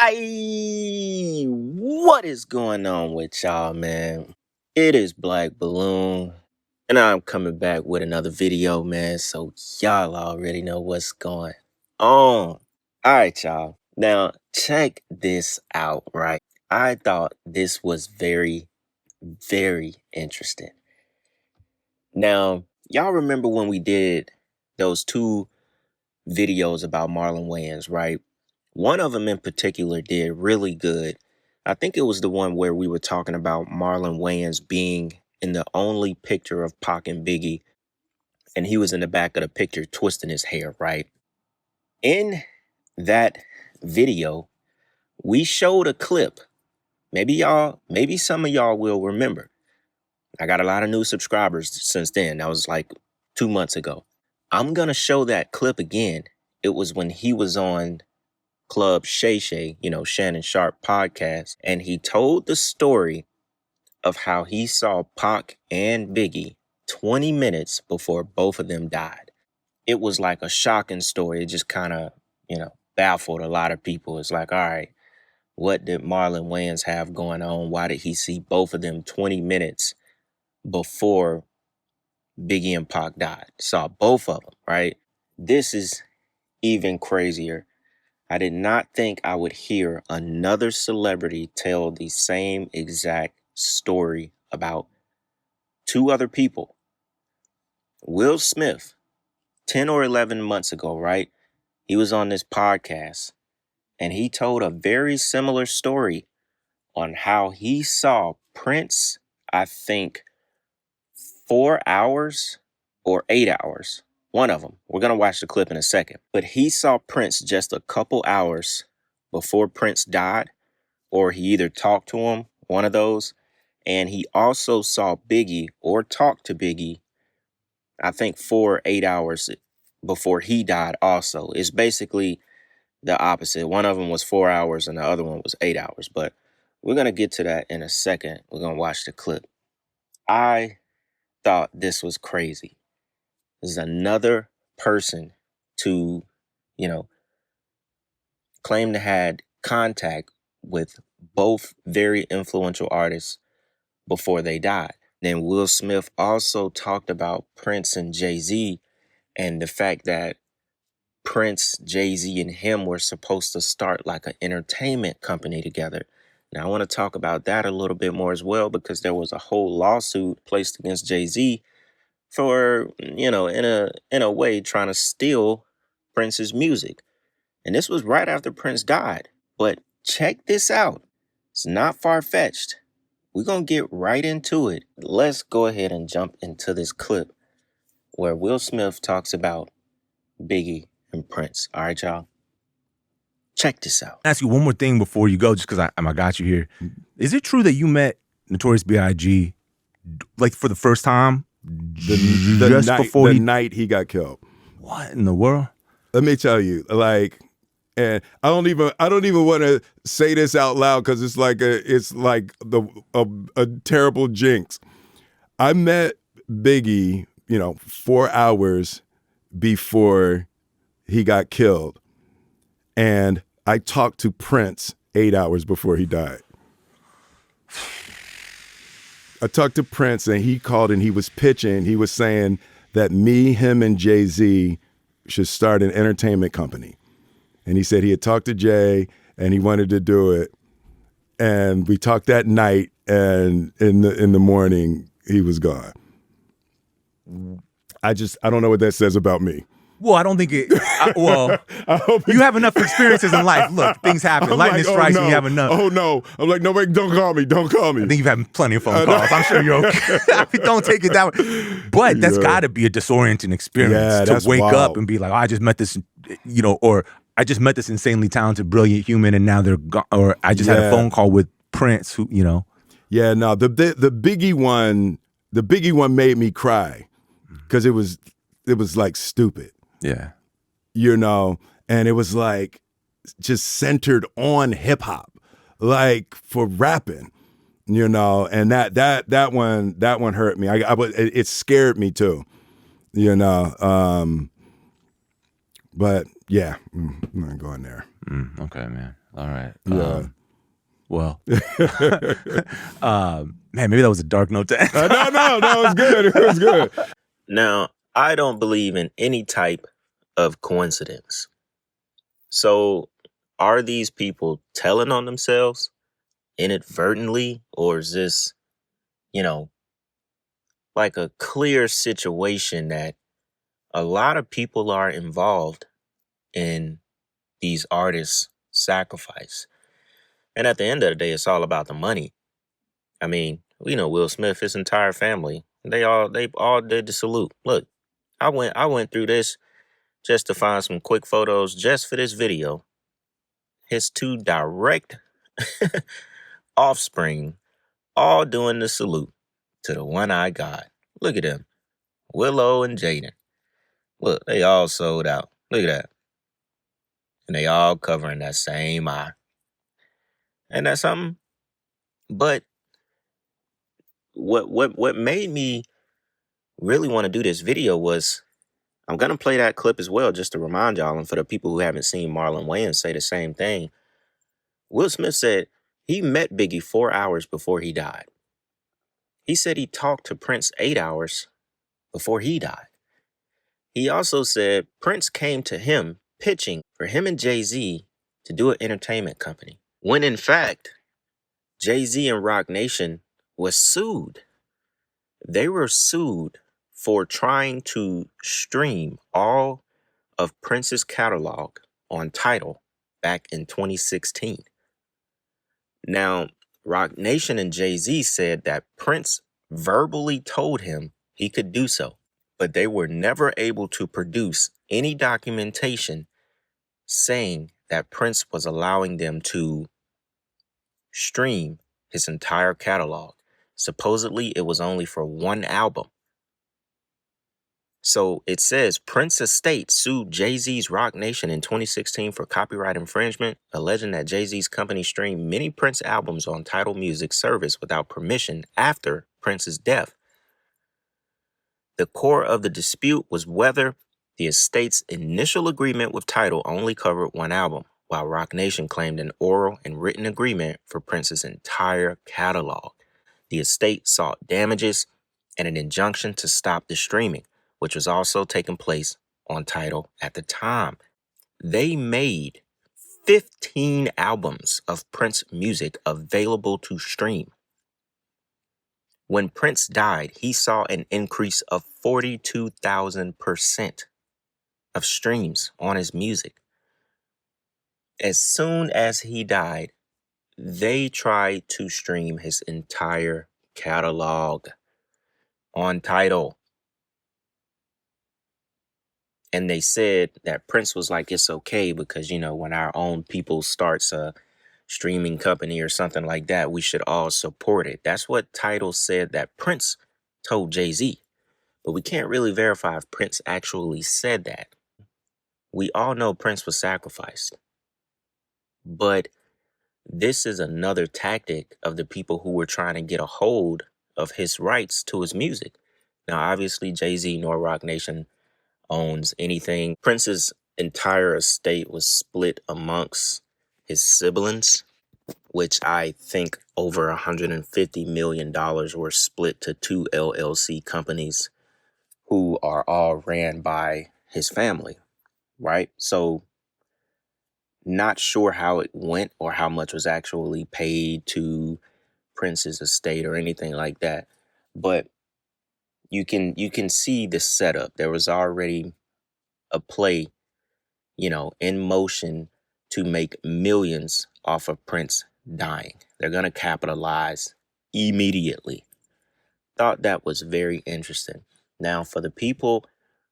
What is going on with y'all, man? It is Black Balloon, and I'm coming back with another video, man. So y'all already know what's going on. All right, y'all. Now check this out, right? I thought this was very, very interesting. Now, y'all remember when we did those two videos about Marlon Wayans, right? One of them in particular did really good. I think it was the one where we were talking about Marlon Wayans being in the only picture of Pac and Biggie, and he was in the back of the picture twisting his hair, right? In that video, we showed a clip. Maybe some of y'all will remember. I got a lot of new subscribers since then. That was like 2 months ago. I'm going to show that clip again. It was when he was on Club Shay Shay, Shannon Sharp podcast, and he told the story of how he saw Pac and Biggie 20 minutes before both of them died. It was like a shocking story. It just kind of, baffled a lot of people. It's like, all right, what did Marlon Wayans have going on? Why did he see both of them 20 minutes before Biggie and Pac died? Saw both of them, right? This is even crazier. I did not think I would hear another celebrity tell the same exact story about two other people. Will Smith, 10 or 11 months ago, right? He was on this podcast and he told a very similar story on how he saw Prince, I think, 4 hours or 8 hours. One of them. We're going to watch the clip in a second. But he saw Prince just a couple hours before Prince died, or he either talked to him, one of those, and he also saw Biggie or talked to Biggie, I think 4 or 8 hours before he died also. It's basically the opposite. One of them was 4 hours and the other one was 8 hours. But we're going to get to that in a second. We're going to watch the clip. I thought this was crazy. This is another person to, claim to had contact with both very influential artists before they died. Then Will Smith also talked about Prince and Jay-Z and the fact that Prince, Jay-Z, and him were supposed to start like an entertainment company together. Now, I want to talk about that a little bit more as well, because there was a whole lawsuit placed against Jay-Z for, in a way trying to steal Prince's music. And this was right after Prince died. But check this out. It's not far-fetched. We're going to get right into it. Let's go ahead and jump into this clip where Will Smith talks about Biggie and Prince. All right, y'all? Check this out. I'll ask you one more thing before you go, just because I got you here. Is it true that you met Notorious B.I.G. like for the first time the night he got killed? What in the world? Let me tell you, and I don't even want to say this out loud because it's like a terrible jinx. I met Biggie, 4 hours before he got killed, and I talked to Prince 8 hours before he died. I talked to Prince, and he called and he was pitching. He was saying that me, him, and Jay-Z should start an entertainment company. And he said he had talked to Jay and he wanted to do it. And we talked that night, and in the morning he was gone. I don't know what that says about me. Well, I don't think it. You have enough experiences in life. Look, things happen. Lightning strikes, and you have enough. Oh no! I'm like, nobody, don't call me. Don't call me. I think you've had plenty of phone calls. I'm sure you're okay. Don't take it that way. But that's got to be a disorienting experience to wake up and be like, oh, I just met this, or I just met this insanely talented, brilliant human, and now they're gone. Or I just had a phone call with Prince, who, Yeah, no, the Biggie one made me cry because it was like stupid. Yeah. And it was like just centered on hip hop, like for rapping, and that one hurt me. It scared me too, but yeah, I'm not going there. Okay, man. All right. Yeah. Well, man, maybe that was a dark note to end. No, it was good. It was good. Now, I don't believe in any type of coincidence. So, are these people telling on themselves inadvertently, or is this, like a clear situation that a lot of people are involved in these artists' sacrifice? And at the end of the day, it's all about the money. I mean, we know Will Smith, his entire family, they all did the salute. Look, I went through this just to find some quick photos just for this video. His two direct offspring all doing the salute to the one-eyed God. Look at them, Willow and Jaden. Look, they all sold out. Look at that. And they all covering that same eye. And that's something. But what made me really want to do this video was, I'm going to play that clip as well just to remind y'all, and for the people who haven't seen Marlon Wayans say the same thing. Will Smith said he met Biggie 4 hours before he died. He said he talked to Prince 8 hours before he died. He also said Prince came to him pitching for him and Jay-Z to do an entertainment company, when in fact, Jay-Z and Roc Nation was sued. They were sued for trying to stream all of Prince's catalog on Tidal back in 2016. Now, Roc Nation and Jay-Z said that Prince verbally told him he could do so, but they were never able to produce any documentation saying that Prince was allowing them to stream his entire catalog. Supposedly, it was only for one album. So it says Prince Estate sued Jay-Z's Roc Nation in 2016 for copyright infringement, alleging that Jay-Z's company streamed many Prince albums on Tidal Music service without permission after Prince's death. The core of the dispute was whether the estate's initial agreement with Tidal only covered one album, while Roc Nation claimed an oral and written agreement for Prince's entire catalog. The estate sought damages and an injunction to stop the streaming, which was also taking place on Tidal at the time. They made 15 albums of Prince music available to stream. When Prince died, he saw an increase of 42,000% of streams on his music. As soon as he died, they tried to stream his entire catalog on Tidal. And they said that Prince was like, it's okay because, when our own people starts a streaming company or something like that, we should all support it. That's what Tidal said that Prince told Jay-Z. But we can't really verify if Prince actually said that. We all know Prince was sacrificed. But this is another tactic of the people who were trying to get a hold of his rights to his music. Now, obviously, Jay-Z nor Roc Nation owns anything. Prince's entire estate was split amongst his siblings, which I think over $150 million were split to two LLC companies who are all ran by his family, right? So not sure how it went or how much was actually paid to Prince's estate or anything like that. But you can see the setup. There was already a play, in motion to make millions off of Prince dying. They're going to capitalize immediately. Thought that was very interesting. Now, for the people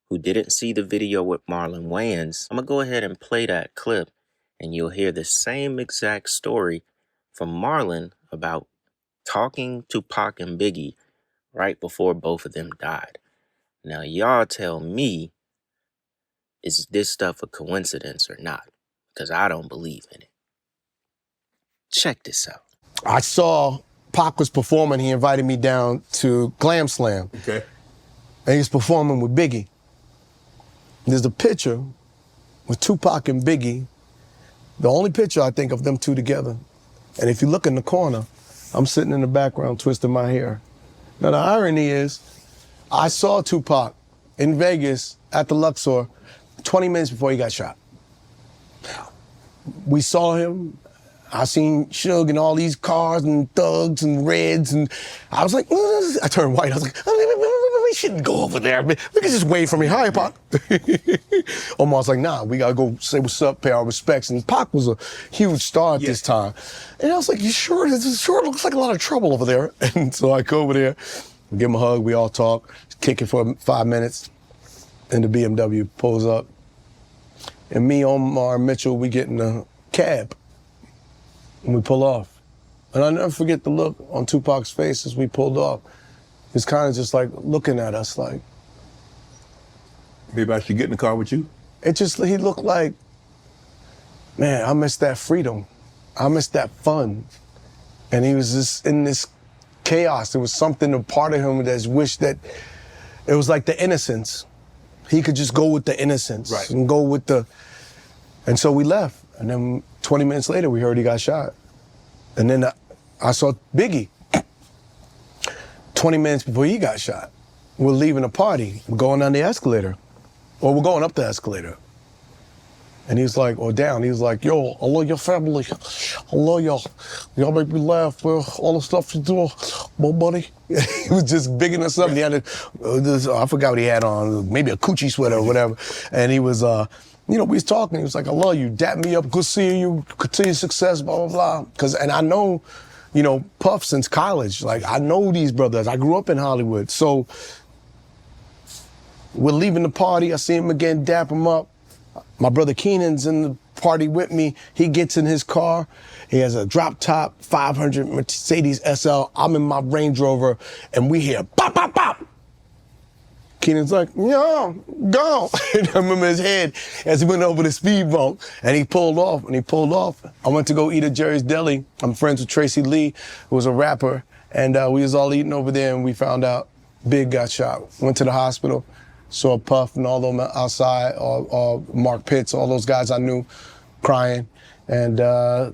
who didn't see the video with Marlon Wayans, I'm going to go ahead and play that clip and you'll hear the same exact story from Marlon about talking to Pac and Biggie right before both of them died. Now, y'all tell me, is this stuff a coincidence or not? Because I don't believe in it. Check this out. I saw Pac was performing. He invited me down to Glam Slam. Okay. And he was performing with Biggie. There's a picture with Tupac and Biggie The only picture I think of them two together. And if you look in the corner, I'm sitting in the background twisting my hair. Now the irony is, I saw Tupac in Vegas at the Luxor 20 minutes before he got shot. We saw him. I seen Suge and all these cars and thugs and reds, and I was like, I turned white. I was like, we shouldn't go over there. We can just wave from here. Hi, Pac. Omar was like, nah, we gotta go say what's up, pay our respects. And Pac was a huge star at this time. And I was like, you sure? This sure looks like a lot of trouble over there. And so I go over there, give him a hug, we all talk, kick it for 5 minutes, and the BMW pulls up. And me, Omar, and Mitchell, we get in a cab. And we pull off. And I'll never forget the look on Tupac's face as we pulled off. He's kind of just like looking at us like. Maybe I should get in the car with you? He looked like, man, I miss that freedom. I miss that fun. And he was just in this chaos. There was something, a part of him that wished that, it was like the innocence. He could just go with the innocence. Right. And go with the, and so we left. And then 20 minutes later, we heard he got shot. And then I saw Biggie 20 minutes before he got shot. We're leaving a party. We're going down the escalator. Or we're going up the escalator. And he was like, or down, he was like, yo, I love your family. I love y'all. Y'all make me laugh, bro. All the stuff you do, my buddy. He was just bigging us up. And he had I forgot what he had on, maybe a coochie sweater or whatever. And he was, we was talking. He was like, I love you. Dap me up. Good seeing you. Continue success, blah, blah, blah. And I know, Puff since college. Like, I know these brothers. I grew up in Hollywood. So we're leaving the party. I see him again, dap him up. My brother Keenan's in the party with me. He gets in his car. He has a drop top 500 Mercedes SL. I'm in my Range Rover, and we hear pop, pop, pop. Keenan's like, yo, go. And I remember his head as he went over the speed bump, and he pulled off. I went to go eat at Jerry's Deli. I'm friends with Tracy Lee, who was a rapper, and we was all eating over there, and we found out Big got shot. Went to the hospital, saw Puff and all them outside, or Mark Pitts, all those guys I knew crying, and I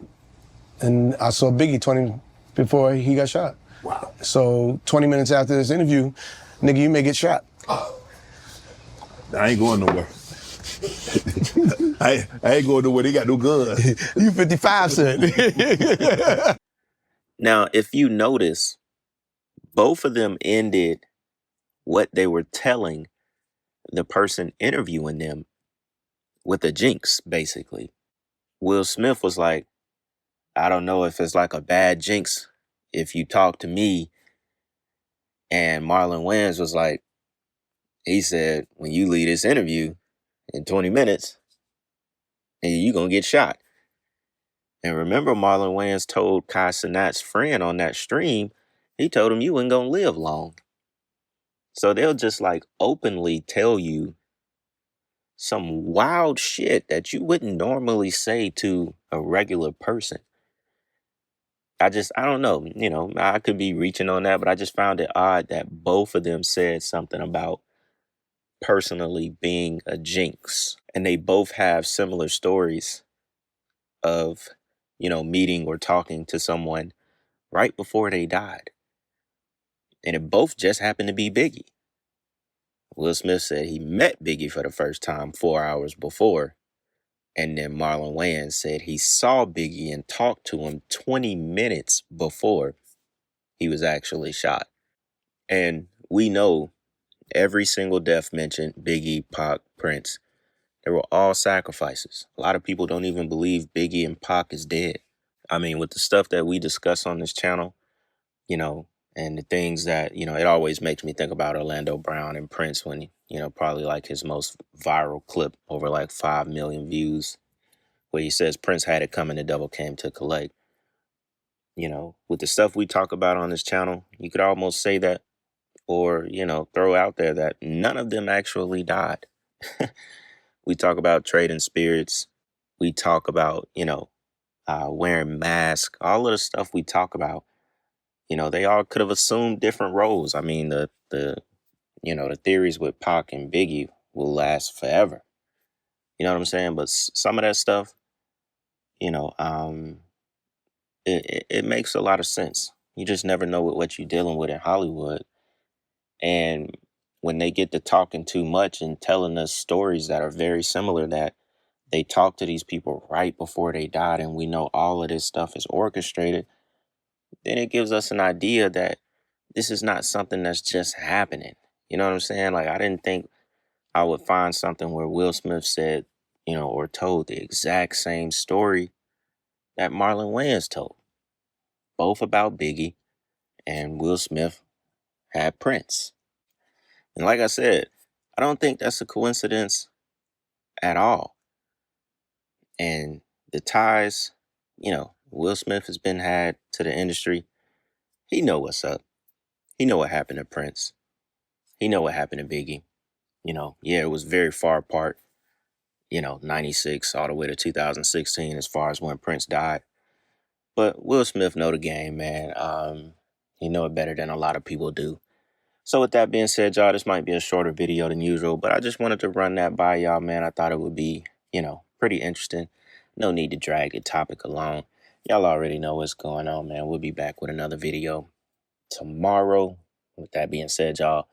saw Biggie 20 before he got shot. Wow. So 20 minutes after this interview, nigga, you may get shot. I ain't going nowhere. I ain't going nowhere. They got no guns. You 55 cent. Now, if you notice, both of them ended what they were telling the person interviewing them with a jinx, basically. Will Smith was like, I don't know if it's like a bad jinx if you talk to me. And Marlon Wayans was like, he said, when you leave this interview in 20 minutes, you're going to get shot. And remember, Marlon Wayans told Kai Cenat's friend on that stream, he told him you weren't going to live long. So they'll just like openly tell you some wild shit that you wouldn't normally say to a regular person. I don't know, I could be reaching on that, but I just found it odd that both of them said something about personally being a jinx. And they both have similar stories of, meeting or talking to someone right before they died. And it both just happened to be Biggie. Will Smith said he met Biggie for the first time 4 hours before. And then Marlon Wayans said he saw Biggie and talked to him 20 minutes before he was actually shot. And we know every single death mentioned, Biggie, Pac, Prince, they were all sacrifices. A lot of people don't even believe Biggie and Pac is dead. I mean, with the stuff that we discuss on this channel, and the things that, it always makes me think about Orlando Brown and Prince when, probably like his most viral clip over like 5 million views, where he says Prince had it coming, the devil came to collect. With the stuff we talk about on this channel, you could almost say that, or, throw out there that none of them actually died. We talk about trading spirits. We talk about, wearing masks, all of the stuff we talk about. They all could have assumed different roles. I mean, the theories with Pac and Biggie will last forever. You know what I'm saying? But some of that stuff, you know, it makes a lot of sense. You just never know what you're dealing with in Hollywood. And when they get to talking too much and telling us stories that are very similar, that they talked to these people right before they died, and we know all of this stuff is orchestrated, then it gives us an idea that this is not something that's just happening. You know what I'm saying? Like, I didn't think I would find something where Will Smith said, or told the exact same story that Marlon Wayans told, both about Biggie, and Will Smith had Prince. And like I said, I don't think that's a coincidence at all. And the ties, Will Smith has been had to the industry. He know what's up. He know what happened to Prince. He know what happened to Biggie. Yeah, it was very far apart, 96 all the way to 2016 as far as when Prince died. But Will Smith know the game, man. He know it better than a lot of people do. So with that being said, y'all, this might be a shorter video than usual, but I just wanted to run that by y'all, man. I thought it would be, pretty interesting. No need to drag the topic along. Y'all already know what's going on, man. We'll be back with another video tomorrow. With that being said, y'all,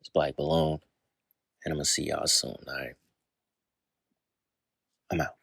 it's Black Balloon, and I'm going to see y'all soon, all right? I'm out.